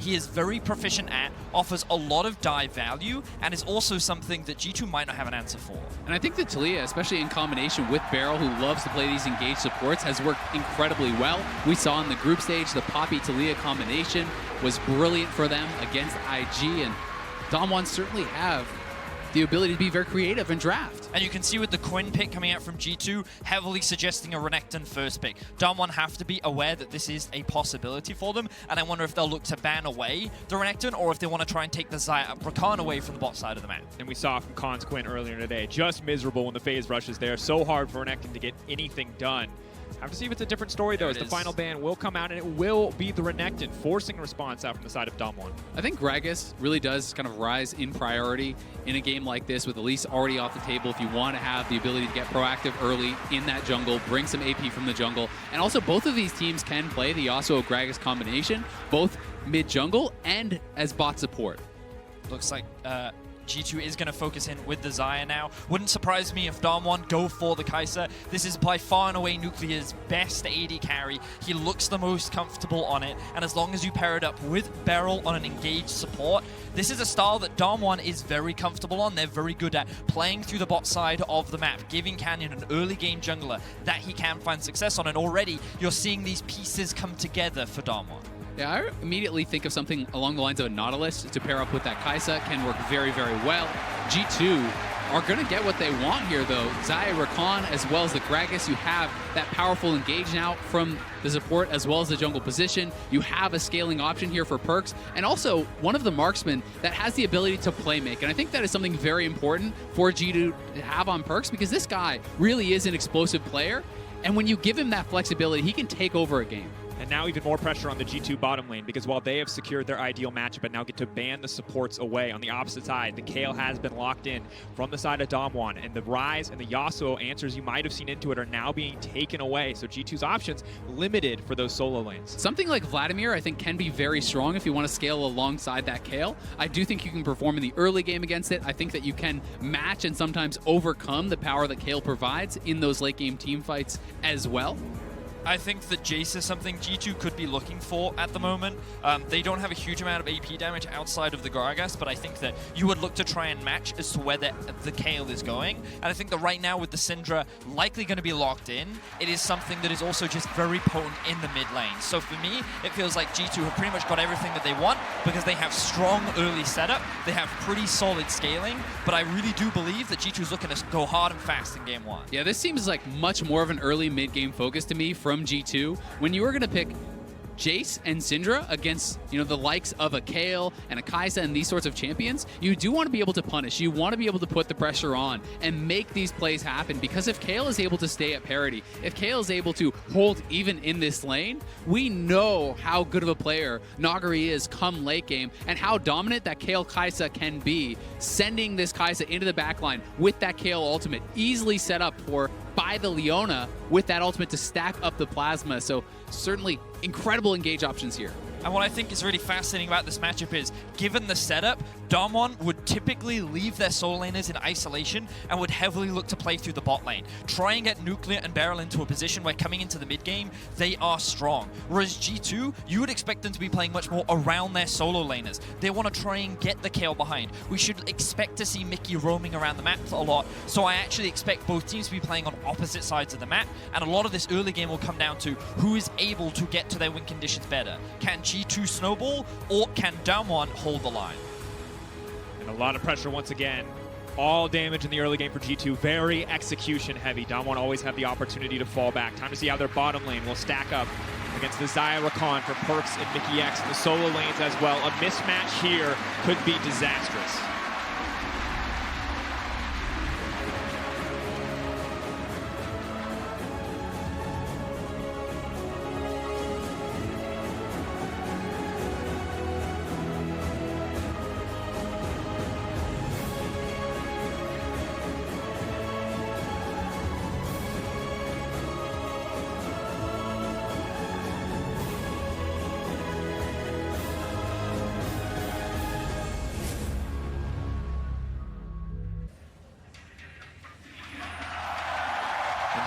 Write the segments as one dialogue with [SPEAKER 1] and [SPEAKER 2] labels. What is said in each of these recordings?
[SPEAKER 1] he is very proficient at, offers a lot of dive value, and is also something that G2 might not have an answer for.
[SPEAKER 2] And I think that Talia, especially in combination with Beryl, who loves to play these engaged supports, has worked incredibly well. We saw in the group stage the Poppy-Talia combination was brilliant for them against IG, and Damwon certainly have the ability to be very creative and draft.
[SPEAKER 1] And you can see with the Quinn pick coming out from G2, heavily suggesting a Renekton first pick. Damwon have to be aware that this is a possibility for them, and I wonder if they'll look to ban away the Renekton, or if they want to try and take the Xayah Rakan away from the bot side of the map.
[SPEAKER 3] And we saw from Khan's Quinn earlier today, just miserable when the phase rushes there. So hard for Renekton to get anything done. Have to see if it's a different story, though, as the final ban will come out, and it will be the Renekton forcing a response out from the side of Damwon.
[SPEAKER 2] I think Gragas really does kind of rise in priority in a game like this with Elise already off the table. If you want to have the ability to get proactive early in that jungle, bring some AP from the jungle. And also, both of these teams can play the Yasuo-Gragas combination, both mid-jungle and as bot support.
[SPEAKER 1] Looks like G2 is going to focus in with the Xayah now. Wouldn't surprise me if Damwon go for the Kai'Sa. This is by far and away Nuclear's best AD carry. He looks the most comfortable on it, and as long as you pair it up with Beryl on an engaged support, this is a style that Damwon is very comfortable on. They're very good at playing through the bot side of the map, giving Canyon an early game jungler that he can find success on, and already you're seeing these pieces come together for Damwon.
[SPEAKER 2] Yeah, I immediately think of something along the lines of a Nautilus to pair up with that Kai'Sa. Can work very, very well. G2 are going to get what they want here, though. Xayah, Rakan, as well as the Gragas. You have that powerful engage now from the support as well as the jungle position. You have a scaling option here for Perks, and also one of the marksmen that has the ability to play make. And I think that is something very important for G2 to have on Perks, because this guy really is an explosive player. And when you give him that flexibility, he can take over a game.
[SPEAKER 3] And now even more pressure on the G2 bottom lane, because while they have secured their ideal matchup and now get to ban the supports away, on the opposite side, the Kayle has been locked in from the side of Damwon, and the Ryze and the Yasuo answers you might have seen into it are now being taken away. So G2's options limited for those solo lanes.
[SPEAKER 2] Something like Vladimir, I think, can be very strong if you want to scale alongside that Kayle. I do think you can perform in the early game against it. I think that you can match and sometimes overcome the power that Kayle provides in those late game team fights as well.
[SPEAKER 1] I think that Jace is something G2 could be looking for at the moment. They don't have a huge amount of AP damage outside of the Gragas, but I think that you would look to try and match as to where the Kayle is going. And I think that right now with the Syndra likely going to be locked in, it is something that is also just very potent in the mid lane. So for me, it feels like G2 have pretty much got everything that they want, because they have strong early setup, they have pretty solid scaling, but I really do believe that G2 is looking to go hard and fast in game one.
[SPEAKER 2] Yeah, this seems like much more of an early mid-game focus to me from G2. When you were going to pick Jace and Syndra against, the likes of a Kayle and a Kai'Sa and these sorts of champions, you do want to be able to punish. You want to be able to put the pressure on and make these plays happen, because if Kayle is able to stay at parity, if Kayle is able to hold even in this lane, we know how good of a player Nagari is come late game and how dominant that Kayle Kai'Sa can be, sending this Kai'Sa into the backline with that Kayle ultimate, easily set up by the Leona with that ultimate to stack up the plasma. So certainly incredible engage options here.
[SPEAKER 1] And what I think is really fascinating about this matchup is, given the setup, Damwon would typically leave their solo laners in isolation and would heavily look to play through the bot lane. Try and get Nuclear and Beryl into a position where coming into the mid game, they are strong. Whereas G2, you would expect them to be playing much more around their solo laners. They want to try and get the Kayle behind. We should expect to see Mickey roaming around the map a lot, so I actually expect both teams to be playing on opposite sides of the map, and a lot of this early game will come down to who is able to get to their win conditions better. Can G2 snowball, or can Damwon hold the line?
[SPEAKER 3] And a lot of pressure once again. All damage in the early game for G2. Very execution heavy. Damwon always have the opportunity to fall back. Time to see how their bottom lane will stack up against the Xayah Rakan for Perks and Mickey X in the solo lanes as well. A mismatch here could be disastrous.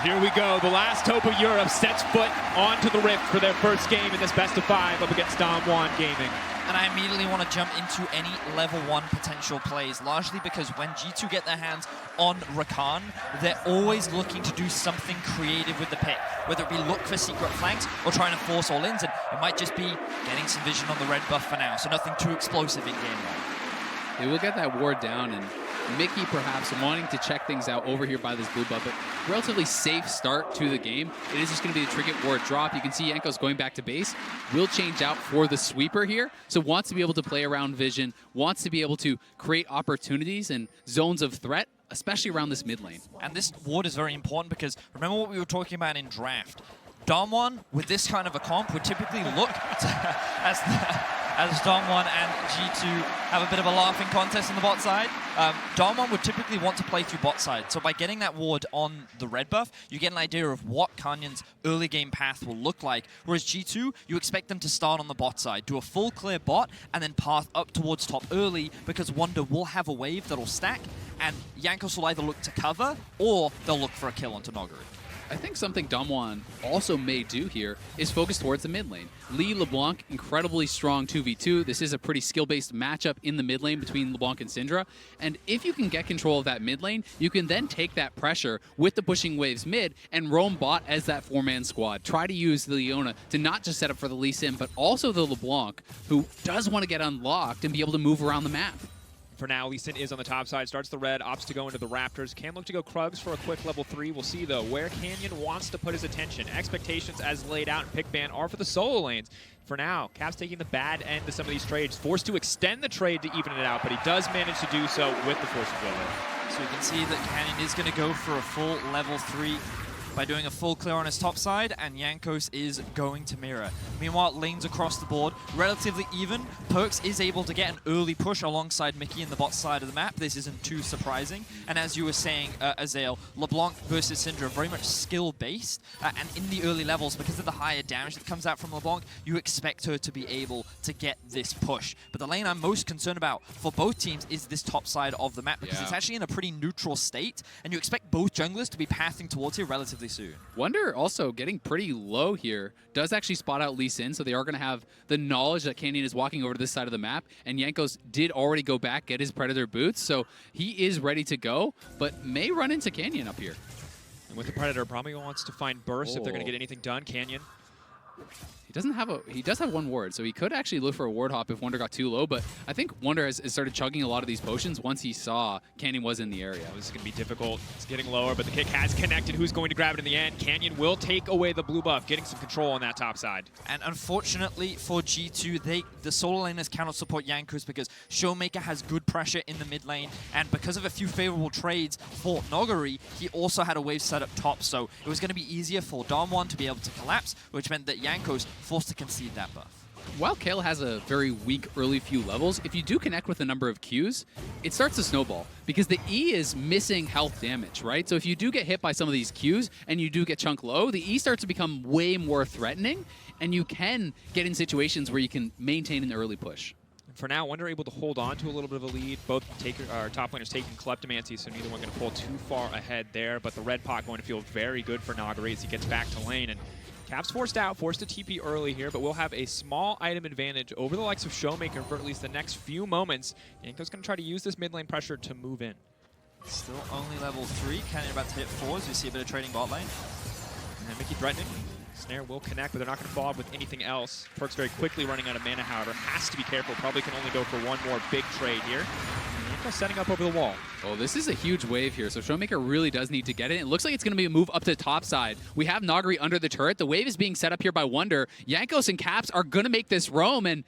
[SPEAKER 3] Here we go. The last hope of Europe sets foot onto the Rift for their first game in this best of 5 up against Damwon Gaming.
[SPEAKER 1] And I immediately want to jump into any level 1 potential plays, largely because when G2 get their hands on Rakan, they're always looking to do something creative with the pick, whether it be look for secret flanks or trying to force all-ins, and it might just be getting some vision on the red buff for now, so nothing too explosive in game 1.
[SPEAKER 2] They will get that ward down, and Mickey perhaps wanting to check things out over here by this blue buff, but relatively safe start to the game. It is just going to be the trinket ward drop. You can see Yanko's going back to base. Will change out for the sweeper here, so wants to be able to play around vision, wants to be able to create opportunities and zones of threat, especially around this mid lane.
[SPEAKER 1] And this ward is very important because remember what we were talking about in draft. Damwon, with this kind of a comp, would typically look to, as Damwon and G2 have a bit of a laughing contest on the bot side. Damwon would typically want to play through bot side, so by getting that ward on the red buff, you get an idea of what Kanyan's early game path will look like, whereas G2, you expect them to start on the bot side, do a full clear bot, and then path up towards top early, because Wonder will have a wave that'll stack, and Jankos will either look to cover, or they'll look for a kill onto Noguri.
[SPEAKER 2] I think something Damwon also may do here is focus towards the mid lane. Lee LeBlanc, incredibly strong 2v2. This is a pretty skill-based matchup in the mid lane between LeBlanc and Syndra. And if you can get control of that mid lane, you can then take that pressure with the pushing waves mid and roam bot as that 4-man squad. Try to use the Leona to not just set up for the Lee Sin, but also the LeBlanc, who does want to get unlocked and be able to move around the map.
[SPEAKER 3] For now, Lee Sin is on the top side, starts the red, opts to go into the Raptors. Can look to go Krugs for a quick level 3. We'll see, though, where Canyon wants to put his attention. Expectations as laid out in pick ban are for the solo lanes. For now, Cap's taking the bad end of some of these trades, forced to extend the trade to even it out, but he does manage to do so with the Force of Will.
[SPEAKER 1] So we can see that Canyon is going to go for a full level 3 by doing a full clear on his top side, and Jankos is going to mirror. Meanwhile, lanes across the board, relatively even. Perks is able to get an early push alongside Mickey in the bot side of the map. This isn't too surprising. And as you were saying, Azael, LeBlanc versus Syndra, very much skill-based. And in the early levels, because of the higher damage that comes out from LeBlanc, you expect her to be able to get this push. But the lane I'm most concerned about for both teams is this top side of the map, because it's actually in a pretty neutral state, and you expect both junglers to be pathing towards here relatively soon.
[SPEAKER 2] Wonder also getting pretty low here. Does actually spot out Lee Sin, so they are going to have the knowledge that Canyon is walking over to this side of the map, and Jankos did already go back, get his Predator boots, so he is ready to go, but may run into Canyon up here.
[SPEAKER 3] And with the Predator, probably wants to find burst if they're going to get anything done. Canyon.
[SPEAKER 2] He does have one ward, so he could actually look for a ward hop if Wonder got too low, but I think Wonder has started chugging a lot of these potions once he saw Canyon was in the area.
[SPEAKER 3] This is going to be difficult. It's getting lower, but the kick has connected. Who's going to grab it in the end? Canyon will take away the blue buff, getting some control on that top side.
[SPEAKER 1] And unfortunately for G2, the solo laners cannot support Jankos because Showmaker has good pressure in the mid lane, and because of a few favorable trades for Noguri, he also had a wave set up top, so it was going to be easier for Damwon to be able to collapse, which meant that Jankos forced to concede that buff.
[SPEAKER 2] While Kale has a very weak early few levels, if you do connect with a number of Qs, it starts to snowball because the E is missing health damage, right? So if you do get hit by some of these Qs and you do get chunk low, the E starts to become way more threatening, and you can get in situations where you can maintain an early push.
[SPEAKER 3] For now, Wonder able to hold on to a little bit of a lead. Both top laners taking Kleptomancy, so neither one going to pull too far ahead there. But the red pot going to feel very good for Noguri as he gets back to lane. And Cap's forced out, forced to TP early here, but we'll have a small item advantage over the likes of Showmaker for at least the next few moments. Yanko's going to try to use this mid lane pressure to move in.
[SPEAKER 1] Still only level 3. Canyon about to hit 4 as we see a bit of trading bot lane.
[SPEAKER 3] And then Mickey threatening. Snare will connect, but they're not going to follow up with anything else. Perk's very quickly running out of mana, however. Has to be careful. Probably can only go for one more big trade here. Setting up over the wall.
[SPEAKER 2] Oh, this is a huge wave here, so Showmaker really does need to get it. It looks like it's going to be a move up to the top side. We have Noguri under the turret. The wave is being set up here by Wonder. Jankos and Caps are going to make this roam, and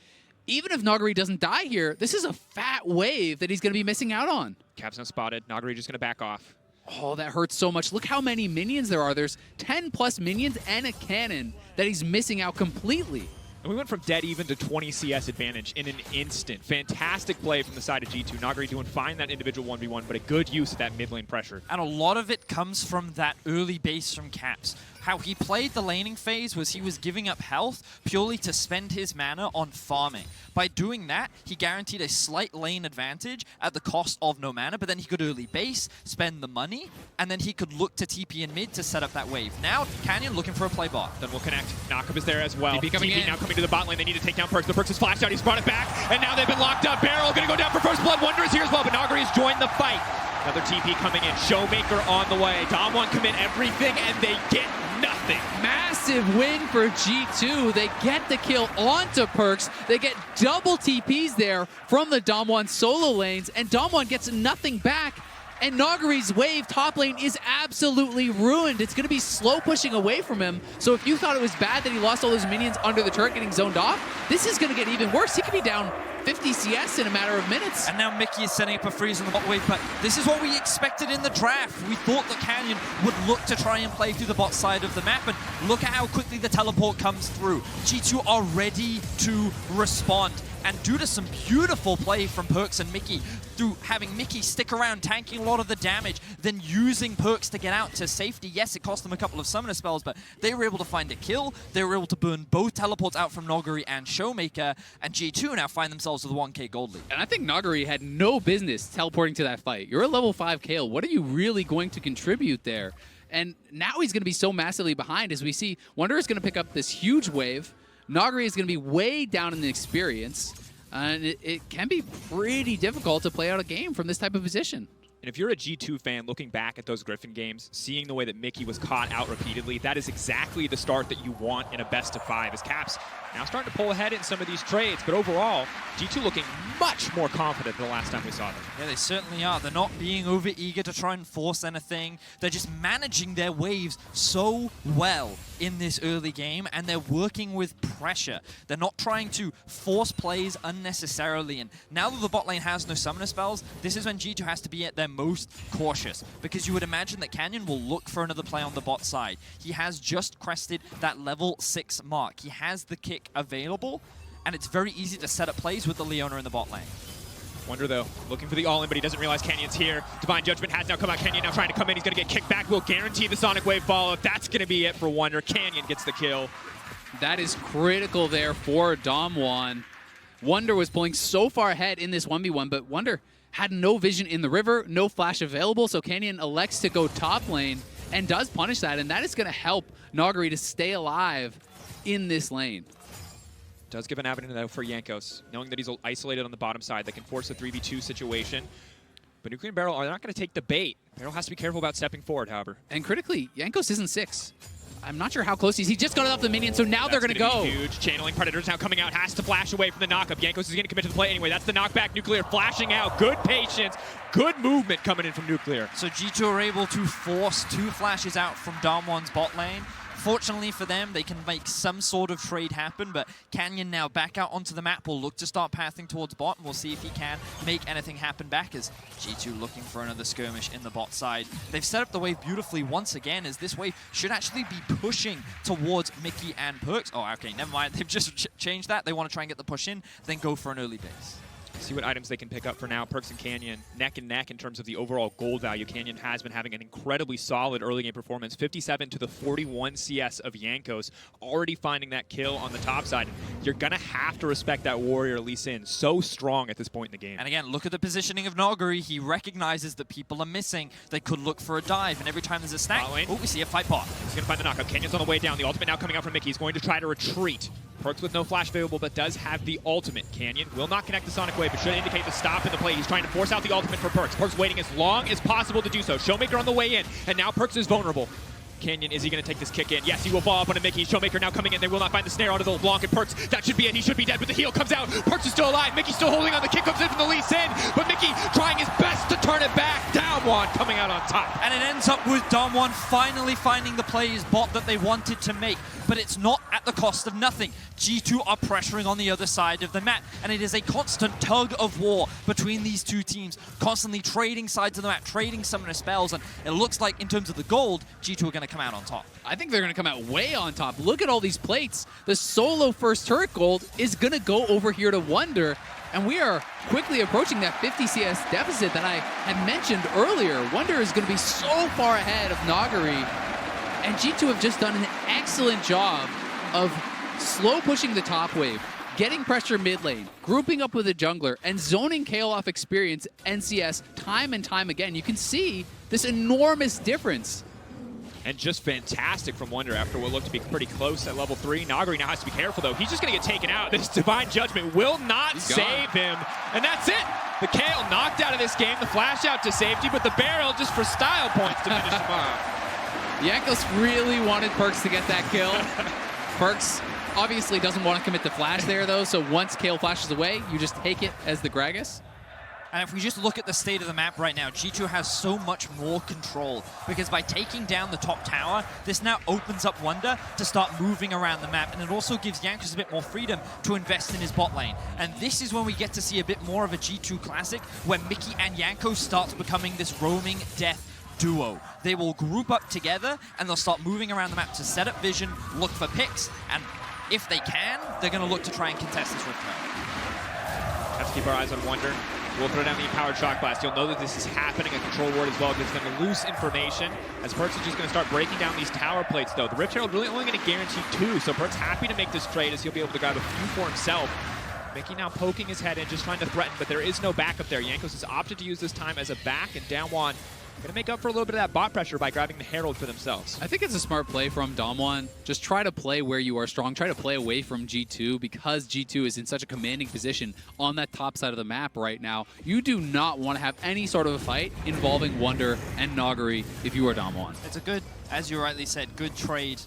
[SPEAKER 2] even if Noguri doesn't die here, this is a fat wave that he's going to be missing out on.
[SPEAKER 3] Caps now spotted. Noguri just going to back off.
[SPEAKER 2] Oh, that hurts so much. Look how many minions there are. There's 10 plus minions and a cannon that he's missing out completely.
[SPEAKER 3] And we went from dead even to 20 CS advantage in an instant. Fantastic play from the side of G2. Noguri doing fine that individual 1v1, but a good use of that mid lane pressure.
[SPEAKER 1] And a lot of it comes from that early base from Caps. how he played the laning phase was he was giving up health purely to spend his mana on farming. By doing that, he guaranteed a slight lane advantage at the cost of no mana, but then he could early base, spend the money, and then he could look to TP in mid to set up that wave. Now, Canyon looking for a play bot.
[SPEAKER 3] Then we'll connect. Knockup is there as well.
[SPEAKER 2] TP coming in.
[SPEAKER 3] Now coming to the bot lane. They need to take down Perks. The Perks is flashed out. He's brought it back. And now they've been locked up. Barrel going to go down for first blood. Wonder is here as well, but Nagari has joined the fight. Another TP coming in. Showmaker on the way. Damwon commit everything, and they get nothing.
[SPEAKER 2] Massive win for G2. They get the kill onto Perks. They get double TPs there from the Damwon solo lanes, and Damwon gets nothing back. And Nagari's wave top lane is absolutely ruined. It's going to be slow pushing away from him. So if you thought it was bad that he lost all those minions under the turret getting zoned off, this is going to get even worse. He could be down 50 CS in a matter of minutes.
[SPEAKER 1] And now Mickey is setting up a freeze on the bot wave, but this is what we expected in the draft. We thought that Canyon would look to try and play through the bot side of the map, and look at how quickly the teleport comes through. G2 are ready to respond. And due to some beautiful play from Perks and Mickey, through having Mickey stick around, tanking a lot of the damage, then using Perks to get out to safety. Yes, it cost them a couple of summoner spells, but they were able to find a kill. They were able to burn both teleports out from Nagari and Showmaker, and G2 now find themselves with a 1k gold lead.
[SPEAKER 2] And I think Nagari had no business teleporting to that fight. You're a level 5 Kayle. What are you really going to contribute there? And now he's going to be so massively behind as we see Wonder is going to pick up this huge wave. Nagari is going to be way down in the experience, and it can be pretty difficult to play out a game from this type of position.
[SPEAKER 3] And if you're a G2 fan looking back at those Griffin games, seeing the way that Mickey was caught out repeatedly, that is exactly the start that you want in a best of 5. As Caps now starting to pull ahead in some of these trades, but overall, G2 looking much more confident than the last time we saw them.
[SPEAKER 1] Yeah, they certainly are. They're not being over eager to try and force anything. They're just managing their waves so well in this early game, and they're working with pressure. They're not trying to force plays unnecessarily, and now that the bot lane has no summoner spells, this is when G2 has to be at their most cautious, because you would imagine that Canyon will look for another play on the bot side. He has just crested that level 6 mark. He has the kick available, and it's very easy to set up plays with the Leona in the bot lane.
[SPEAKER 3] Wonder, though, looking for the all-in, but he doesn't realize Canyon's here. Divine Judgment has now come out. Canyon now trying to come in. He's going to get kicked back. Will guarantee the Sonic Wave follow-up. That's going to be it for Wonder. Canyon gets the kill.
[SPEAKER 2] That is critical there for Damwon. Wonder was pulling so far ahead in this 1v1, but Wonder had no vision in the river, no flash available, so Canyon elects to go top lane and does punish that, and that is going to help Nagari to stay alive in this lane.
[SPEAKER 3] Does give an avenue, though, for Jankos, knowing that he's isolated on the bottom side. That can force a 3v2 situation. But Nuclear and Barrel are not going to take the bait. Barrel has to be careful about stepping forward, however.
[SPEAKER 2] And critically, Jankos isn't 6. I'm not sure how close he is. He just got it off the minion, so now they're going to go.
[SPEAKER 3] Huge. Channeling Predators now coming out. Has to flash away from the knockup. Jankos is going to commit to the play anyway. That's the knockback. Nuclear flashing out. Good patience. Good movement coming in from Nuclear.
[SPEAKER 1] So G2 are able to force 2 flashes out from Damwon's bot lane. Fortunately for them, they can make some sort of trade happen, but Canyon now back out onto the map will look to start pathing towards bot, and we'll see if he can make anything happen back as G2 looking for another skirmish in the bot side. They've set up the wave beautifully once again, as this wave should actually be pushing towards Mickey and Perks. Oh, okay, never mind. They've just changed that. They want to try and get the push in, then go for an early base.
[SPEAKER 3] See what items they can pick up for now. Perks and Canyon neck and neck in terms of the overall gold value. Canyon has been having an incredibly solid early game performance. 57 to the 41 CS of Jankos, already finding that kill on the top side. You're going to have to respect that Warrior Lee Sin. So strong at this point in the game.
[SPEAKER 1] And again, look at the positioning of Nagari. He recognizes that people are missing. They could look for a dive, and every time there's a stack, oh, we see a fight bot.
[SPEAKER 3] He's going to find the knockup. Canyon's on the way down. The ultimate now coming out from Mickey. He's going to try to retreat. Perks with no flash available, but does have the ultimate. Canyon will not connect the Sonic Wave, but should indicate the stop in the play. He's trying to force out the ultimate for Perks. Perks waiting as long as possible to do so. Showmaker on the way in, and now Perks is vulnerable. Canyon, is he going to take this kick in? Yes, he will fall up on a Mickey. Showmaker now coming in. They will not find the snare onto the LeBlanc, and Perks, that should be it. He should be dead, but the heal comes out. Perks is still alive. Mickey still holding on. The kick comes in from the Lee Sin, but Mickey trying his best to turn it back. Damwon coming out on top.
[SPEAKER 1] And it ends up with Damwon finally finding the plays bot that they wanted to make, but it's not at the cost of nothing. G2 are pressuring on the other side of the map, and it is a constant tug of war between these two teams, constantly trading sides of the map, trading summoner spells, and it looks like in terms of the gold, G2 are going to come out on top.
[SPEAKER 2] I think they're going to come out way on top. Look at all these plates. The solo first turret gold is going to go over here to Wonder, and we are quickly approaching that 50 CS deficit that I had mentioned earlier. Wonder is going to be so far ahead of Nagari. And G2 have just done an excellent job of slow pushing the top wave, getting pressure mid lane, grouping up with a jungler, and zoning Kayle off experience NCS time and time again. You can see this enormous difference.
[SPEAKER 3] And just fantastic from Wonder after what looked to be pretty close at level 3. Nagari now has to be careful, though. He's just going to get taken out. This Divine Judgment will not save him. And that's it. The Kayle knocked out of this game. The flash out to safety, but the barrel just for style points to finish him off.
[SPEAKER 2] Jankos really wanted Perkz to get that kill. Perkz obviously doesn't want to commit the flash there, though, so once Kayle flashes away, you just take it as the Gragas.
[SPEAKER 1] And if we just look at the state of the map right now, G2 has so much more control because by taking down the top tower, this now opens up Wonder to start moving around the map, and it also gives Jankos a bit more freedom to invest in his bot lane. And this is when we get to see a bit more of a G2 classic where Mickey and Jankos starts becoming this roaming death duo. They will group up together and they'll start moving around the map to set up vision, look for picks, and if they can, they're going to look to try and contest this Rift Trail.
[SPEAKER 3] Have to keep our eyes on Wonder. We'll throw down the Empowered Shock Blast. You'll know that this is happening. A control ward as well gives them loose information. As Perkz is just going to start breaking down these tower plates, though. The Rift Herald really only going to guarantee 2, so Perkz happy to make this trade as he'll be able to grab a few for himself. Mickey now poking his head in, just trying to threaten, but there is no backup there. Jankos has opted to use this time as a back, and Damwon going to make up for a little bit of that bot pressure by grabbing the Herald for themselves.
[SPEAKER 2] I think it's a smart play from Damwon. Just try to play where you are strong. Try to play away from G2 because G2 is in such a commanding position on that top side of the map right now. You do not want to have any sort of a fight involving Wonder and Nagari if you are Damwon.
[SPEAKER 1] It's a good, as you rightly said, good trade.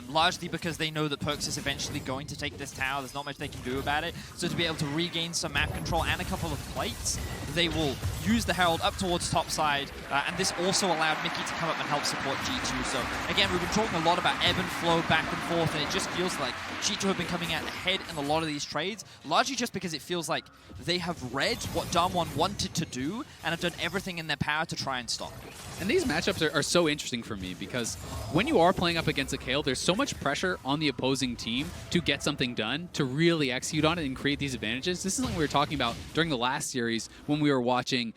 [SPEAKER 1] Largely because they know that Perkz is eventually going to take this tower. There's not much they can do about it. So to be able to regain some map control and a couple of plates, they will use the Herald up towards top side. And this also allowed Mickey to come up and help support G2. So again, we've been talking a lot about ebb and flow back and forth, and it just feels like G2 have been coming out ahead in a lot of these trades, largely just because it feels like they have read what Damwon wanted to do and have done everything in their power to try and stop it.
[SPEAKER 2] And these matchups are so interesting for me because when you are playing up against a Kayle, there's so much pressure on the opposing team to get something done, to really execute on it and create these advantages. This is something we were talking about during the last series when we were watching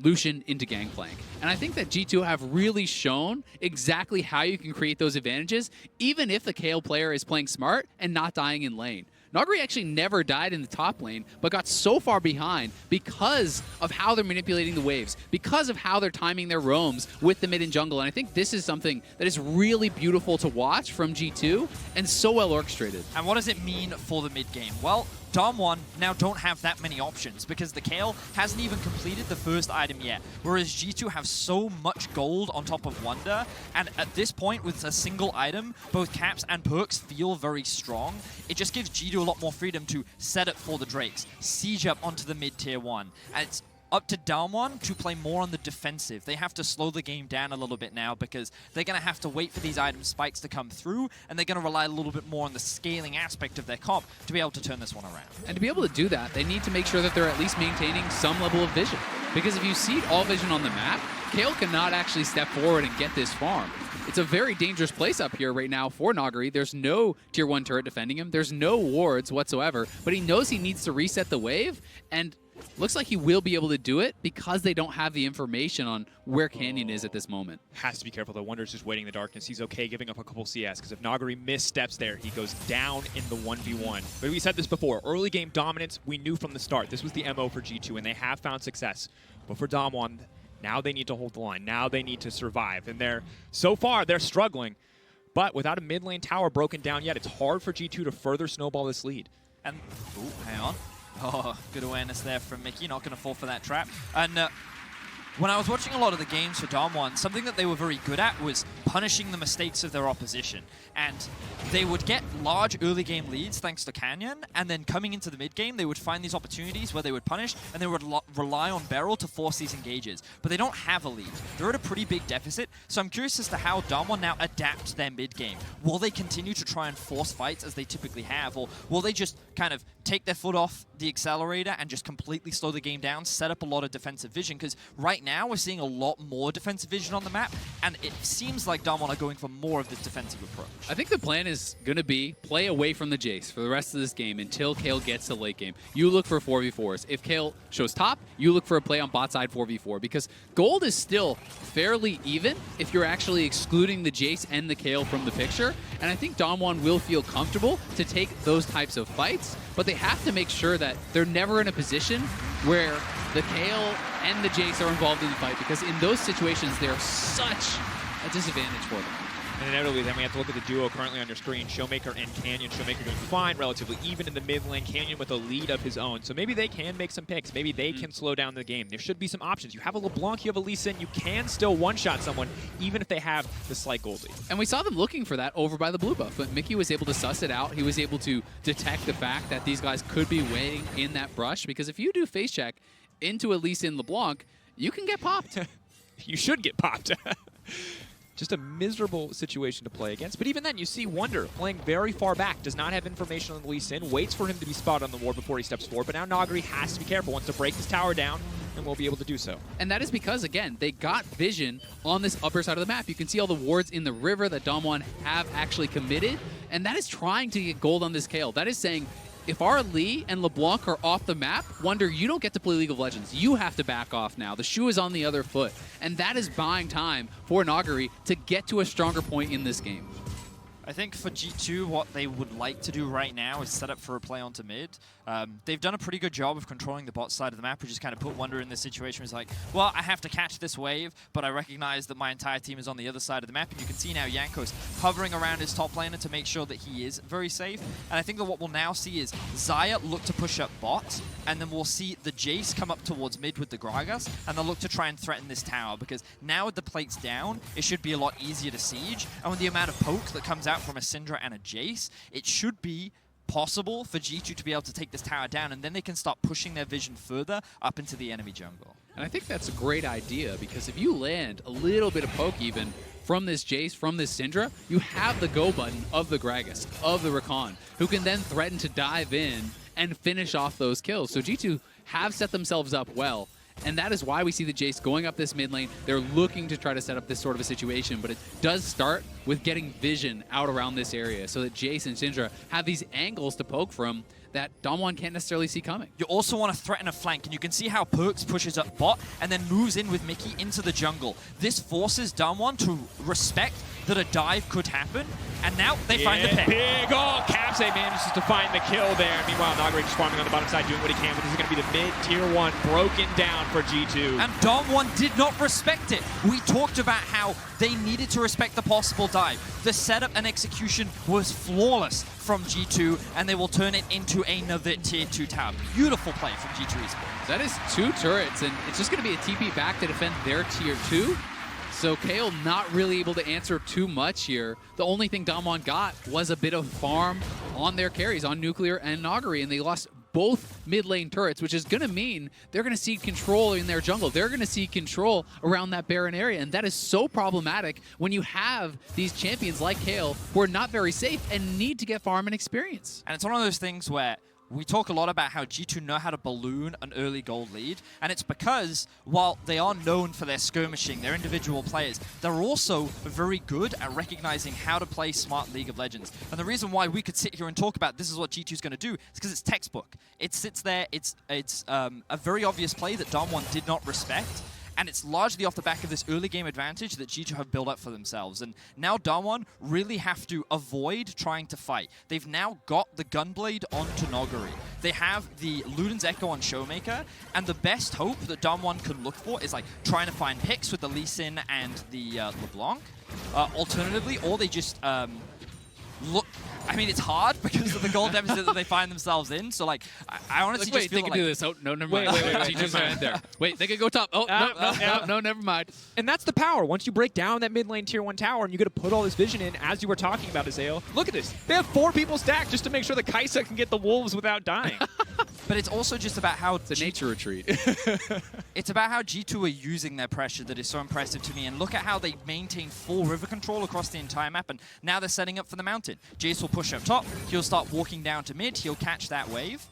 [SPEAKER 2] Lucian into Gangplank. And I think that G2 have really shown exactly how you can create those advantages, even if the Kayle player is playing smart and not dying in lane. Nagari actually never died in the top lane, but got so far behind because of how they're manipulating the waves, because of how they're timing their roams with the mid and jungle. And I think this is something that is really beautiful to watch from G2 and so well orchestrated.
[SPEAKER 1] And what does it mean for the mid game? Well, Damwon now don't have that many options because the Kayle hasn't even completed the first item yet, whereas G2 have so much gold on top of Wonder, and at this point with a single item, both Caps and Perkz feel very strong. It just gives G2 a lot more freedom to set up for the Drakes, siege up onto the mid tier 1, and it's up to Damwon to play more on the defensive. They have to slow the game down a little bit now because they're going to have to wait for these item spikes to come through, and they're going to rely a little bit more on the scaling aspect of their comp to be able to turn this one around.
[SPEAKER 2] And to be able to do that, they need to make sure that they're at least maintaining some level of vision. Because if you see all vision on the map, Kayle cannot actually step forward and get this farm. It's a very dangerous place up here right now for Nagari. There's no tier 1 turret defending him. There's no wards whatsoever, but he knows he needs to reset the wave, and looks like he will be able to do it because they don't have the information on where Canyon is at this moment.
[SPEAKER 3] Has to be careful, though. Wonder's just waiting in the darkness. He's okay giving up a couple CS, because if Nagari missteps there, he goes down in the 1v1. But we said this before. Early game dominance, we knew from the start. This was the MO for G2, and they have found success. But for Damwon, now they need to hold the line. Now they need to survive. And so far, they're struggling. But without a mid lane tower broken down yet, it's hard for G2 to further snowball this lead.
[SPEAKER 1] And, ooh, hang on. Oh, good awareness there from Mickey, not going to fall for that trap. And when I was watching a lot of the games for Damwon, something that they were very good at was punishing the mistakes of their opposition. And they would get large early game leads thanks to Canyon, and then coming into the mid game, they would find these opportunities where they would punish, and they would rely on Beryl to force these engages. But they don't have a lead. They're at a pretty big deficit, so I'm curious as to how Damwon now adapts their mid game. Will they continue to try and force fights as they typically have, or will they just kind of take their foot off the accelerator and just completely slow the game down, set up a lot of defensive vision? Because right now we're seeing a lot more defensive vision on the map, and it seems like Damwon are going for more of this defensive approach.
[SPEAKER 2] I think the plan is going to be play away from the Jace for the rest of this game until Kayle gets to late game. You look for 4v4s. If Kayle shows top, you look for a play on bot side 4v4, because gold is still fairly even if you're actually excluding the Jace and the Kayle from the picture, and I think Damwon will feel comfortable to take those types of fights, but they have to make sure that they're never in a position where the Kayle and the Jace are involved in the fight, because in those situations, they're such a disadvantage for them.
[SPEAKER 3] And inevitably, then we have to look at the duo currently on your screen, Showmaker and Canyon. Showmaker doing fine, relatively even in the mid lane. Canyon with a lead of his own. So maybe they can make some picks. Maybe they can slow down the game. There should be some options. You have a LeBlanc, you have a Lee Sin. You can still one-shot someone, even if they have the slight gold lead.
[SPEAKER 2] And we saw them looking for that over by the blue buff, but Mickey was able to suss it out. He was able to detect the fact that these guys could be waiting in that brush, because if you do face check into a Lee Sin LeBlanc, you can get popped.
[SPEAKER 3] You should get popped. Just a miserable situation to play against. But even then, you see Wonder playing very far back, does not have information on Lee Sin, waits for him to be spotted on the ward before he steps forward. But now Nagari has to be careful, wants to break this tower down, and will be able to do so.
[SPEAKER 2] And that is because, again, they got vision on this upper side of the map. You can see all the wards in the river that Damwon have actually committed, and that is trying to get gold on this Kayle. That is saying, if our Lee and LeBlanc are off the map, Wonder, you don't get to play League of Legends. You have to back off now. The shoe is on the other foot. And that is buying time for Nagari to get to a stronger point in this game.
[SPEAKER 1] I think for G2, what they would like to do right now is set up for a play onto mid. They've done a pretty good job of controlling the bot side of the map, which is kind of put Wonder in this situation. It's like, well, I have to catch this wave, but I recognize that my entire team is on the other side of the map. And you can see now Jankos hovering around his top laner to make sure that he is very safe. And I think that what we'll now see is Xayah look to push up bot, and then we'll see the Jace come up towards mid with the Gragas, and they'll look to try and threaten this tower, because now with the plates down, it should be a lot easier to siege. And with the amount of poke that comes out from a Syndra and a Jace, it should be possible for G2 to be able to take this tower down, and then they can start pushing their vision further up into the enemy jungle.
[SPEAKER 2] And I think that's a great idea, because if you land a little bit of poke even from this Jace, from this Syndra, you have the go button of the Gragas, of the Rakan, who can then threaten to dive in and finish off those kills. So G2 have set themselves up well. And that is why we see the Jace going up this mid lane. They're looking to try to set up this sort of a situation, but it does start with getting vision out around this area so that Jace and Syndra have these angles to poke from that Damwon can't necessarily see coming.
[SPEAKER 1] You also want to threaten a flank, and you can see how Perks pushes up bot and then moves in with Mickey into the jungle. This forces Damwon to respect that a dive could happen, and now they find the pick.
[SPEAKER 3] Big ult. Capsay manages to find the kill there. Meanwhile, Nagari just farming on the bottom side, doing what he can, but this is going to be the mid-tier 1 broken down for G2.
[SPEAKER 1] And Damwon did not respect it. We talked about how they needed to respect the possible dive. The setup and execution was flawless from G2, and they will turn it into another tier 2 tower. Beautiful play from G2 Esports.
[SPEAKER 2] That is 2 turrets, and it's just going to be a TP back to defend their tier 2. So Kayle not really able to answer too much here. The only thing Damwon got was a bit of farm on their carries, on Nuclear and Nagari, and they lost both mid lane turrets, which is going to mean they're going to see control in their jungle. They're going to see control around that Baron area, and that is so problematic when you have these champions like Kayle who are not very safe and need to get farm and experience.
[SPEAKER 1] And it's one of those things where we talk a lot about how G2 know how to balloon an early gold lead, and it's because while they are known for their skirmishing, their individual players, they're also very good at recognizing how to play smart League of Legends. And the reason why we could sit here and talk about this is what G2 is going to do is because it's textbook. It sits there, it's a very obvious play that Damwon did not respect, and it's largely off the back of this early game advantage that G2 have built up for themselves. And now Damwon really have to avoid trying to fight. They've now got the Gunblade onto Nagari. They have the Luden's Echo on Showmaker, and the best hope that Damwon can look for is like trying to find picks with the Lee Sin and the LeBlanc. Alternatively, or they just look. I mean, it's hard because of the gold deficit that they find themselves in. So, like, I honestly just feel
[SPEAKER 2] they can do this. Oh, no, never mind. Wait, right there. Wait, they can go top. Oh, no, never mind.
[SPEAKER 3] And that's the power. Once you break down that mid lane tier 1 tower and you get to put all this vision in, as you were talking about, Azale, look at this. They have 4 people stacked just to make sure that Kaisa can get the wolves without dying.
[SPEAKER 1] But it's also just about how
[SPEAKER 2] it's a nature retreat.
[SPEAKER 1] It's about how G2 are using their pressure that is so impressive to me. And look at how they maintain full river control across the entire map. And now they're setting up for the mountain. Jace will push up top. He'll start walking down to mid. He'll catch that wave.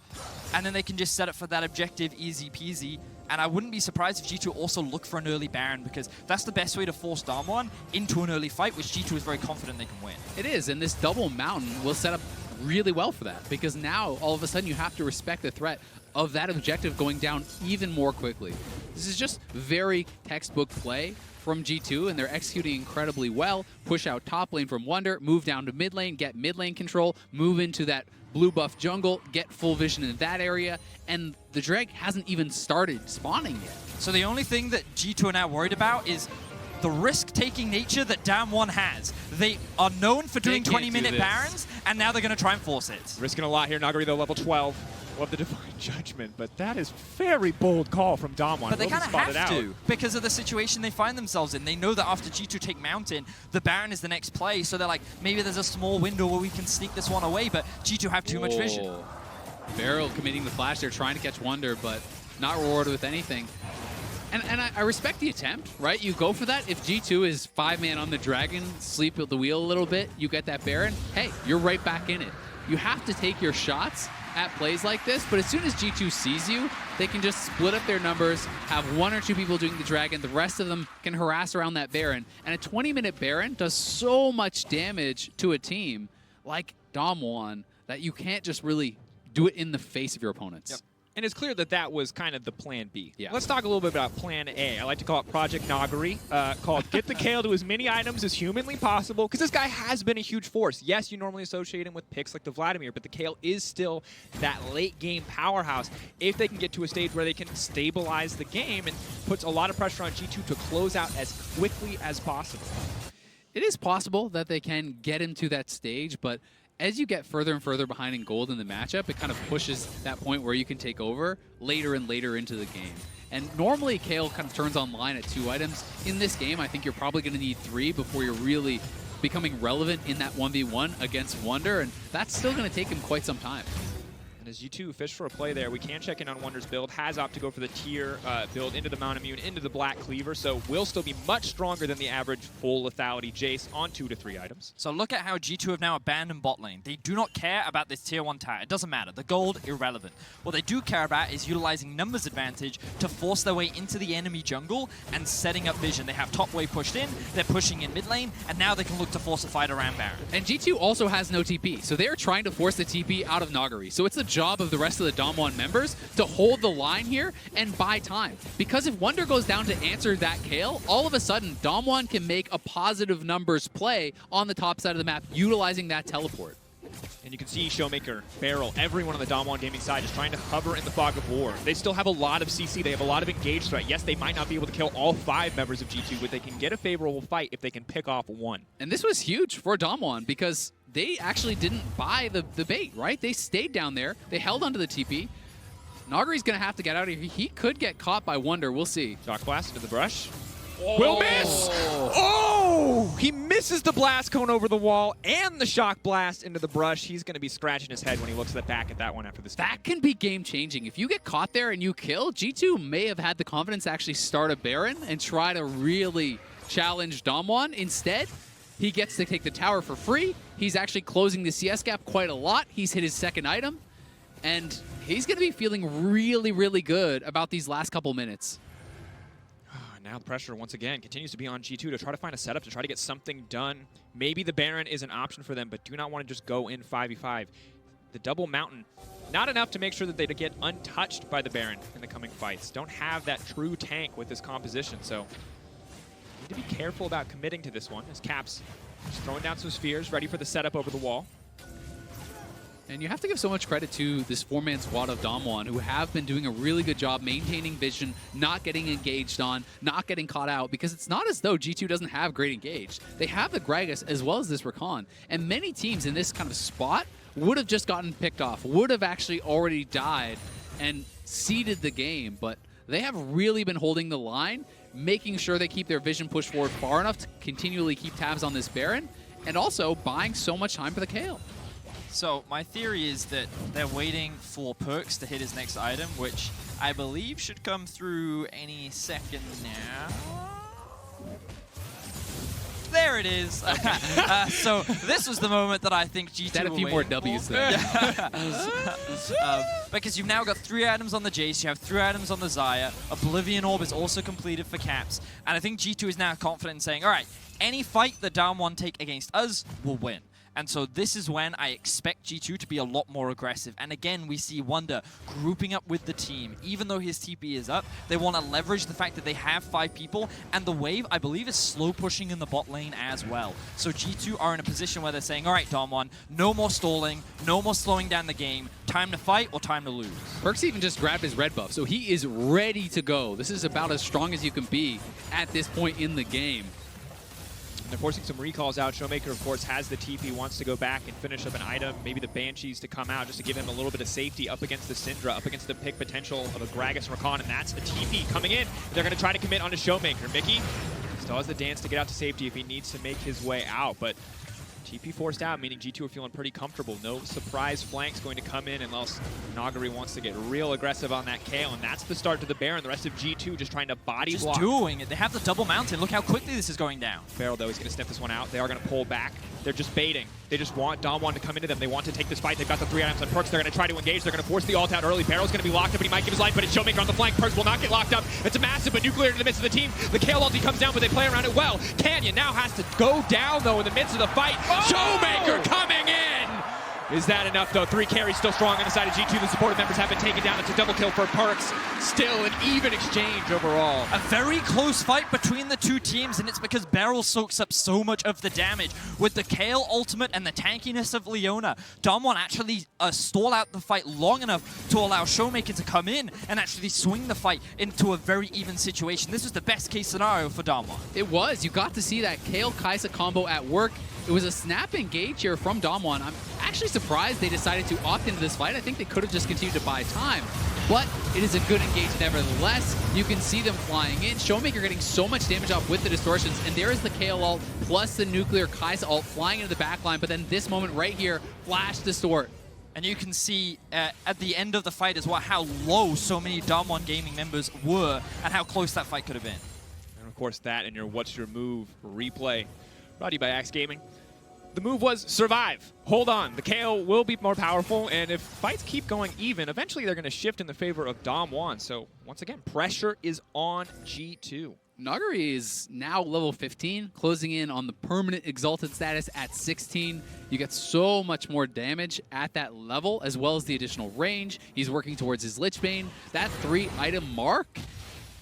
[SPEAKER 1] and then they can just set up for that objective easy peasy. And I wouldn't be surprised if G2 also look for an early Baron, because that's the best way to force Damwon into an early fight, which G2 is very confident they can win.
[SPEAKER 2] It is, and this double mountain will set up really well for that, because now all of a sudden you have to respect the threat of that objective going down even more quickly. This is just very textbook play from G2, and they're executing incredibly well. Push out top lane from Wonder, move down to mid lane, get mid lane control, move into that blue buff jungle, get full vision in that area, and the Dreg hasn't even started spawning yet.
[SPEAKER 1] So the only thing that G2 are now worried about is the risk-taking nature that Damwon has. They are known for doing 20-minute Barons, and now they're going to try and force it.
[SPEAKER 3] Risking a lot here. Nagari, though, level 12. Love the Divine Judgment, but that is very bold call from Damwon.
[SPEAKER 1] But they kind of have to, because of the situation they find themselves in. They know that after G2 take Mountain, the Baron is the next play, so they're like, maybe there's a small window where we can sneak this one away, but G2 have too much vision.
[SPEAKER 2] Beryl committing the flash there, trying to catch Wonder, but not rewarded with anything. And I respect the attempt, right? You go for that. If G2 is 5-man on the Dragon, sleep at the wheel a little bit, you get that Baron, hey, you're right back in it. You have to take your shots at plays like this, but as soon as G2 sees you, they can just split up their numbers, have 1 or 2 people doing the Dragon, the rest of them can harass around that Baron, and a 20-minute Baron does so much damage to a team like Damwon that you can't just really do it in the face of your opponents.
[SPEAKER 3] Yep. And it's clear that that was kind of the plan B.
[SPEAKER 2] Yeah.
[SPEAKER 3] Let's talk a little bit about plan A. I like to call it Project Nagari, called get the Kayle to as many items as humanly possible, because this guy has been a huge force. Yes, you normally associate him with picks like the Vladimir, but the Kayle is still that late-game powerhouse if they can get to a stage where they can stabilize the game, and puts a lot of pressure on G2 to close out as quickly as possible.
[SPEAKER 2] It is possible that they can get him to that stage, but as you get further and further behind in gold in the matchup, it kind of pushes that point where you can take over later and later into the game. And normally, Kayle kind of turns online at 2 items. In this game, I think you're probably going to need 3 before you're really becoming relevant in that 1v1 against Wonder, and that's still going to take him quite some time.
[SPEAKER 3] And as G2 fish for a play there, we can check in on Wonder's build. Has opted to go for the tier build into the Mount Immune, into the Black Cleaver, so will still be much stronger than the average full lethality Jace on 2 to 3 items.
[SPEAKER 1] So look at how G2 have now abandoned bot lane. They do not care about this tier 1 tire. It doesn't matter. The gold, irrelevant. What they do care about is utilizing numbers advantage to force their way into the enemy jungle and setting up vision. They have top wave pushed in, they're pushing in mid lane, and now they can look to force a fight around Baron.
[SPEAKER 2] And G2 also has no TP, so they're trying to force the TP out of Nagari. So it's the job of the rest of the Damwon members to hold the line here and buy time. Because if Wonder goes down to answer that Kayle, all of a sudden Damwon can make a positive numbers play on the top side of the map utilizing that teleport.
[SPEAKER 3] And you can see Showmaker, Beryl, everyone on the Damwon gaming side is trying to hover in the fog of war. They still have a lot of CC. They have a lot of engaged threat. Yes, they might not be able to kill all 5 members of G2, but they can get a favorable fight if they can pick off 1.
[SPEAKER 2] And this was huge for Damwon because they actually didn't buy the bait, right? They stayed down there. They held onto the TP. Nagari's going to have to get out of here. He could get caught by Wonder. We'll see.
[SPEAKER 3] Shock Blast into the brush. Will miss! Oh! He misses the blast cone over the wall and the shock blast into the brush. He's going to be scratching his head when he looks back at that one after this.
[SPEAKER 2] That can be game-changing. If you get caught there and you kill, G2 may have had the confidence to actually start a Baron and try to really challenge Damwon. Instead, he gets to take the tower for free. He's actually closing the CS gap quite a lot. He's hit his 2nd item. And he's going to be feeling really, really good about these last couple minutes.
[SPEAKER 3] Now pressure, once again, continues to be on G2 to try to find a setup, to try to get something done. Maybe the Baron is an option for them, but do not want to just go in 5v5. The double mountain, not enough to make sure that they get untouched by the Baron in the coming fights. Don't have that true tank with this composition, so need to be careful about committing to this one, as Caps just throwing down some spheres, ready for the setup over the wall.
[SPEAKER 2] And you have to give so much credit to this 4-man squad of Damwon, who have been doing a really good job maintaining vision, not getting engaged on, not getting caught out, because it's not as though G2 doesn't have great engaged. They have the Gragas as well as this Rakan, and many teams in this kind of spot would have just gotten picked off, would have actually already died and ceded the game, but they have really been holding the line, making sure they keep their vision pushed forward far enough to continually keep tabs on this Baron, and also buying so much time for the Kayle.
[SPEAKER 1] So my theory is that they're waiting for Perks to hit his next item, which I believe should come through any second now. There there it is. So this was the moment that I think G2
[SPEAKER 2] Had a few more W's there.
[SPEAKER 1] Because you've now got 3 items on the Jace, you have 3 items on the Xayah, Oblivion Orb is also completed for Caps, and I think G2 is now confident in saying, all right, any fight that Down 1 take against us will win. And so this is when I expect G2 to be a lot more aggressive. And again, we see Wonder grouping up with the team. Even though his TP is up, they want to leverage the fact that they have 5 people. And the wave, I believe, is slow pushing in the bot lane as well. So G2 are in a position where they're saying, all right, Dom1, no more stalling, no more slowing down the game. Time to fight or time to lose.
[SPEAKER 2] Perkz even just grabbed his red buff, so he is ready to go. This is about as strong as you can be at this point in the game.
[SPEAKER 3] They're forcing some recalls out. Showmaker, of course, has the TP, wants to go back and finish up an item. Maybe the Banshees to come out just to give him a little bit of safety up against the Syndra, up against the pick potential of a Gragas Rakan, and that's a TP coming in. They're going to try to commit onto Showmaker. Mickey still has the dance to get out to safety if he needs to make his way out, but TP forced out, meaning G2 are feeling pretty comfortable. No surprise flanks going to come in unless Nagari wants to get real aggressive on that Kayle, and that's the start to the Baron. The rest of G2 just trying to body block.
[SPEAKER 1] Just doing it. They have the double mountain. Look how quickly this is going down.
[SPEAKER 3] Feral, though, is going to sniff this one out. They are going to pull back. They're just baiting. They just want Dom1 to come into them. They want to take this fight. They've got the 3 items on Perkz. They're going to try to engage. They're going to force the ult out early. Barrel's going to be locked up, but he might give his life, but it's Showmaker on the flank. Perkz will not get locked up. It's a massive, but Nuclear in the midst of the team. The Kayle ulti comes down, but they play around it well. Canyon now has to go down, though, in the midst of the fight. Oh! Showmaker coming in! Is that enough, though? 3 carries still strong on the side of G2. The supportive members have been taken down. It's a double kill for Perkz. Still an even exchange overall.
[SPEAKER 1] A very close fight between the 2 teams, and it's because Beryl soaks up so much of the damage. With the Kayle ultimate and the tankiness of Leona, Dom1 actually stall out the fight long enough to allow Showmaker to come in and actually swing the fight into a very even situation. This was the best case scenario for Dom1.
[SPEAKER 2] It was. You got to see that Kayle-Kai'Sa combo at work. It was a snap engage here from Dom1. I'm actually surprised they decided to opt into this fight. I think they could have just continued to buy time. But it is a good engage nevertheless. You can see them flying in. Showmaker getting so much damage off with the distortions. And there is the Kayle ult plus the Nuclear Kai'Sa ult flying into the backline. But then this moment right here, flash distort.
[SPEAKER 1] And you can see at the end of the fight as well how low so many Dom1 gaming members were and how close that fight could have been.
[SPEAKER 3] And of course that and your What's Your Move replay brought to you by Axe Gaming. The move was survive. Hold on. The Kayle will be more powerful, and if fights keep going even, eventually they're going to shift in the favor of Dom1. So once again, pressure is on G2.
[SPEAKER 2] Nagari is now level 15, closing in on the permanent Exalted status at 16. You get so much more damage at that level, as well as the additional range. He's working towards his Lich Bane. That 3-item mark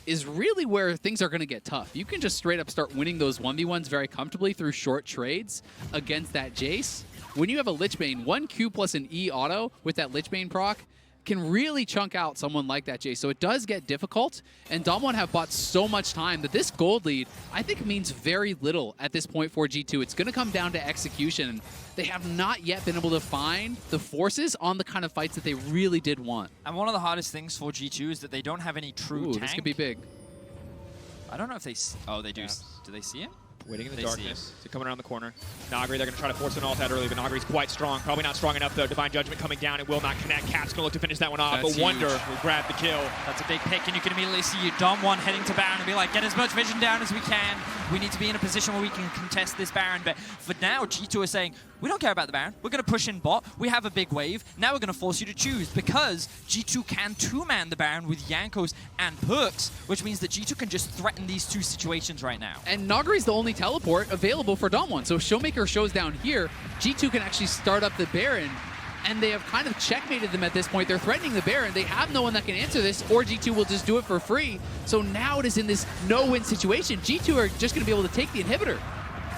[SPEAKER 2] is really where things are going to get tough. You can just straight up start winning those 1v1s very comfortably through short trades against that Jace. When you have a Lich Bane, 1 Q plus an E auto with that Lich Bane proc can really chunk out someone like that Jace. So it does get difficult, and Dom1 have bought so much time that this gold lead, I think, means very little at this point for G2. It's going to come down to execution. They have not yet been able to find the forces on the kind of fights that they really did want.
[SPEAKER 1] And one of the hardest things for G2 is that they don't have any true tank.
[SPEAKER 2] This could be big.
[SPEAKER 1] I don't know if they... Oh, they do. Yeah. Do they see him?
[SPEAKER 3] Waiting in the darkness. So coming around the corner. Nagari, they're going to try to force an ult out early, but Nagari's quite strong. Probably not strong enough, though. Divine Judgment coming down. It will not connect. Cap's going to look to finish that one off, but Wonder will grab the kill.
[SPEAKER 1] That's a big pick, and you can immediately see Dom1 heading to Baron and be like, get as much vision down as we can. We need to be in a position where we can contest this Baron. But for now, G2 are saying, we don't care about the Baron. We're going to push in bot. We have a big wave. Now we're going to force you to choose, because G2 can 2-man the Baron with Jankos and Perkz, which means that G2 can just threaten these 2 situations right now.
[SPEAKER 2] And Nagari's the only teleport available for Dom1. So if Showmaker shows down here, G2 can actually start up the Baron, and they have kind of checkmated them at this point. They're threatening the Baron. They have no one that can answer this, or G2 will just do it for free. So now it is in this no-win situation. G2 are just going to be able to take the inhibitor.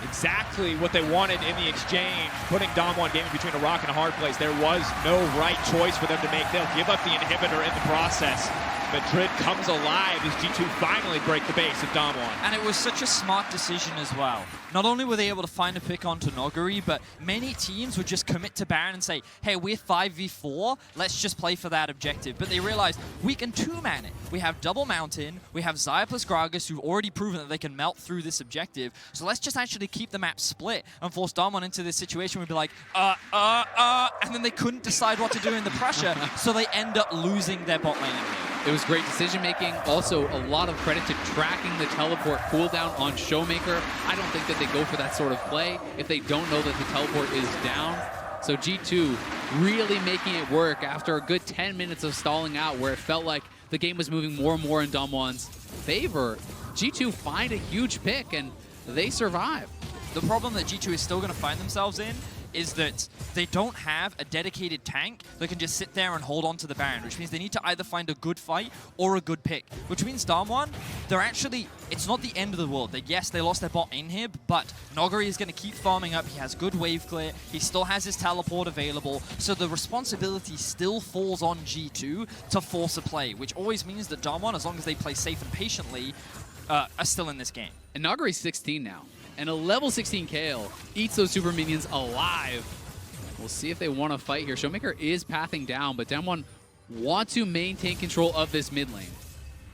[SPEAKER 3] Exactly what they wanted in the exchange, putting Dom1 gaming between a rock and a hard place. There was no right choice for them to make. They'll give up the inhibitor in the process. Madrid comes alive as G2 finally break the base of Dom1.
[SPEAKER 1] And it was such a smart decision as well. Not only were they able to find a pick onto Nagari, but many teams would just commit to Baron and say, hey, we're 5v4, let's just play for that objective. But they realized we can 2-man it. We have double mountain, we have Xayah plus Gragas who've already proven that they can melt through this objective. So let's just actually keep the map split and force Dom1 into this situation. We'd be like, and then they couldn't decide what to do in the pressure, so they end up losing their bot lane game.
[SPEAKER 2] It was great decision-making. Also, a lot of credit to tracking the teleport cooldown on Showmaker. I don't think that they go for that sort of play if they don't know that the teleport is down. So G2 really making it work after a good 10 minutes of stalling out where it felt like the game was moving more and more in Damwon's favor. G2 find a huge pick, and they survive.
[SPEAKER 1] The problem that G2 is still going to find themselves in is that they don't have a dedicated tank that can just sit there and hold on to the Baron, which means they need to either find a good fight or a good pick, which means Damwon, they're actually, it's not the end of the world. Yes, they lost their bot inhib, but Nogari is going to keep farming up. He has good wave clear. He still has his teleport available, so the responsibility still falls on G2 to force a play, which always means that Damwon, as long as they play safe and patiently, are still in this game.
[SPEAKER 2] And Nogari's 16 now. And a level 16 Kayle eats those super minions alive. We'll see if they want to fight here. Showmaker is pathing down, but Damwon want to maintain control of this mid lane.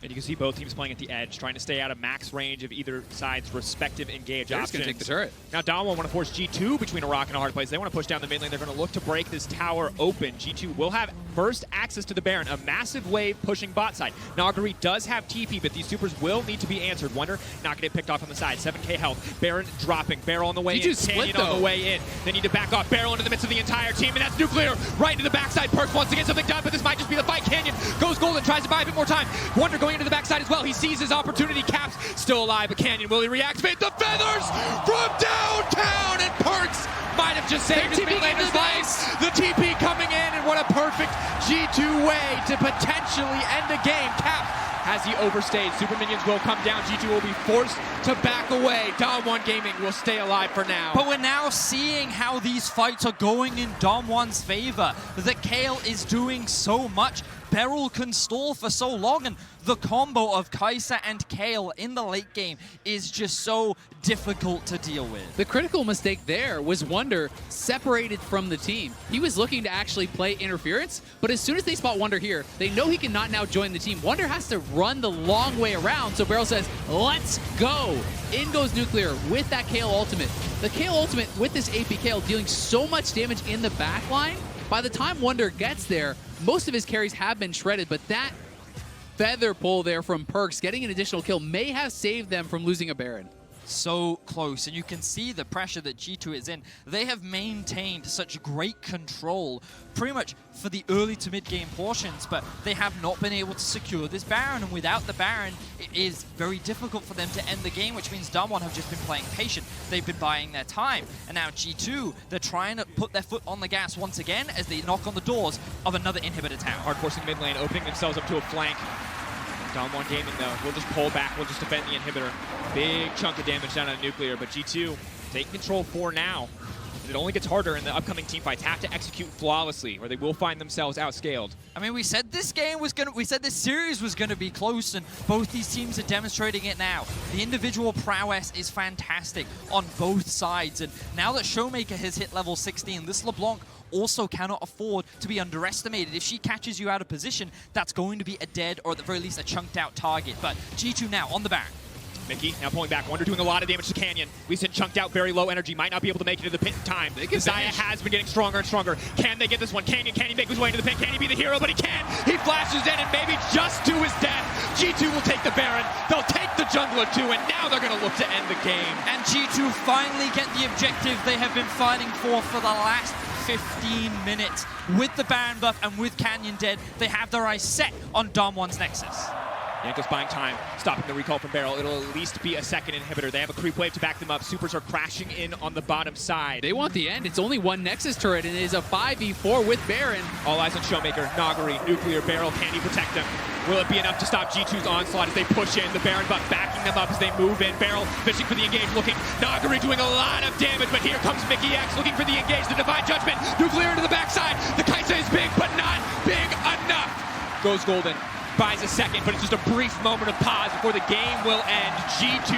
[SPEAKER 3] And you can see both teams playing at the edge, trying to stay out of max range of either side's respective engage
[SPEAKER 2] They're
[SPEAKER 3] options.
[SPEAKER 2] just going to take the turret.
[SPEAKER 3] Now Damwon want to force G2 between a rock and a hard place. They want to push down the mid lane. They're going to look to break this tower open. G2 will have first access to the Baron, a massive wave pushing bot side. Nogari does have TP, but these supers will need to be answered. Wonder not going to get picked off on the side. 7k health. Baron dropping. Barrel on the way in. Canyon on the way in. They need to back off. Barrel into the midst of the entire team, and that's Nuclear right into the backside. Perkz wants to get something done, but this might just be the fight. Canyon goes golden, tries to buy a bit more time. Wonder going into the backside as well. He sees his opportunity. Caps still alive, but Canyon, will he reactivate the feathers from downtown? And Perkz might have just saved his mid laner's life. The TP coming in, and what a perfect G2 way to potentially end a game. Cap has he overstayed. Super minions will come down. G2 will be forced to back away. Damwon Gaming will stay alive for now.
[SPEAKER 1] But we're now seeing how these fights are going in Damwon's favor. The Kayle is doing so much. Beryl can stall for so long, and the combo of Kai'Sa and Kayle in the late game is just so difficult to deal with.
[SPEAKER 2] The critical mistake there was Wonder separated from the team. He was looking to actually play interference, but as soon as they spot Wonder here, they know he cannot now join the team. Wonder has to run the long way around, so Beryl says, let's go. In goes Nuclear with that Kayle ultimate. The Kayle ultimate with this AP Kayle dealing so much damage in the backline. By the time Wonder gets there, most of his carries have been shredded, but that feather pull there from Perkz, getting an additional kill, may have saved them from losing a Baron.
[SPEAKER 1] So close, and you can see the pressure that G2 is in. They have maintained such great control pretty much for the early to mid game portions, but they have not been able to secure this Baron, and without the Baron, it is very difficult for them to end the game, which means Damwon have just been playing patient. They've been buying their time, and now G2, they're trying to put their foot on the gas once again as they knock on the doors of another inhibitor tower.
[SPEAKER 3] Hard forcing mid lane, opening themselves up to a flank. Damwon Gaming, though, we'll just pull back, we'll just defend the inhibitor. Big chunk of damage down on Nuclear, but G2 taking control for now. It only gets harder in the upcoming team fights. Have to execute flawlessly, or they will find themselves outscaled.
[SPEAKER 1] I mean, we said this series was gonna be close, and both these teams are demonstrating it now. The individual prowess is fantastic on both sides, and now that Showmaker has hit level 16, this LeBlanc also cannot afford to be underestimated. If she catches you out of position, that's going to be a dead, or at the very least a chunked out target. But G2 now on the back.
[SPEAKER 3] Mickey now pulling back. Wonder doing a lot of damage to Canyon. We've seen chunked out, very low energy. Might not be able to make it to the pit in time. Zaya has been getting stronger and stronger. Can they get this one? Can he make his way into the pit? Can he be the hero? But he can. He flashes in, and maybe just to his death, G2 will take the Baron. They'll take the jungler too, and now they're going to look to end the game.
[SPEAKER 1] And G2 finally get the objective they have been fighting for the last 15 minutes. With the Baron buff and with Canyon dead, they have their eyes set on Damwon's Nexus.
[SPEAKER 3] Yanko's buying time, stopping the recall from Beryl. It'll at least be a second inhibitor. They have a creep wave to back them up. Supers are crashing in on the bottom side.
[SPEAKER 2] They want the end. It's only one Nexus turret, and it is a 5v4 with Baron.
[SPEAKER 3] All eyes on Showmaker, Nogari, Nuclear, Beryl. Can he protect them? Will it be enough to stop G2's onslaught as they push in? The Baron buff backing them up as they move in. Beryl fishing for the engage, looking. Nogari doing a lot of damage, but here comes Mickey X looking for the engage. The Divine Judgment. Nuclear into the backside. The Kai'Sa is big, but not big enough. Goes golden. Buys a second, but it's just a brief moment of pause before the game will end. G2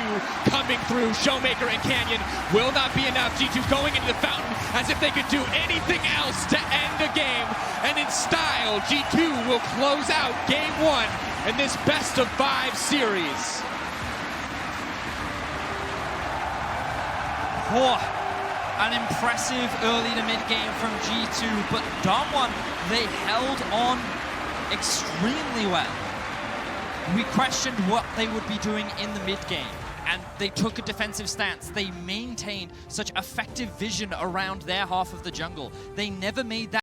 [SPEAKER 3] coming through. Showmaker and Canyon will not be enough. G2 going into the fountain as if they could do anything else to end the game. And in style, G2 will close out game one in this best of 5 series.
[SPEAKER 1] An impressive early to mid game from G2, but Damwon, they held on extremely well. we questioned what they would be doing in the mid game, and they took a defensive stance. They maintained such effective vision around their half of the jungle. They never made that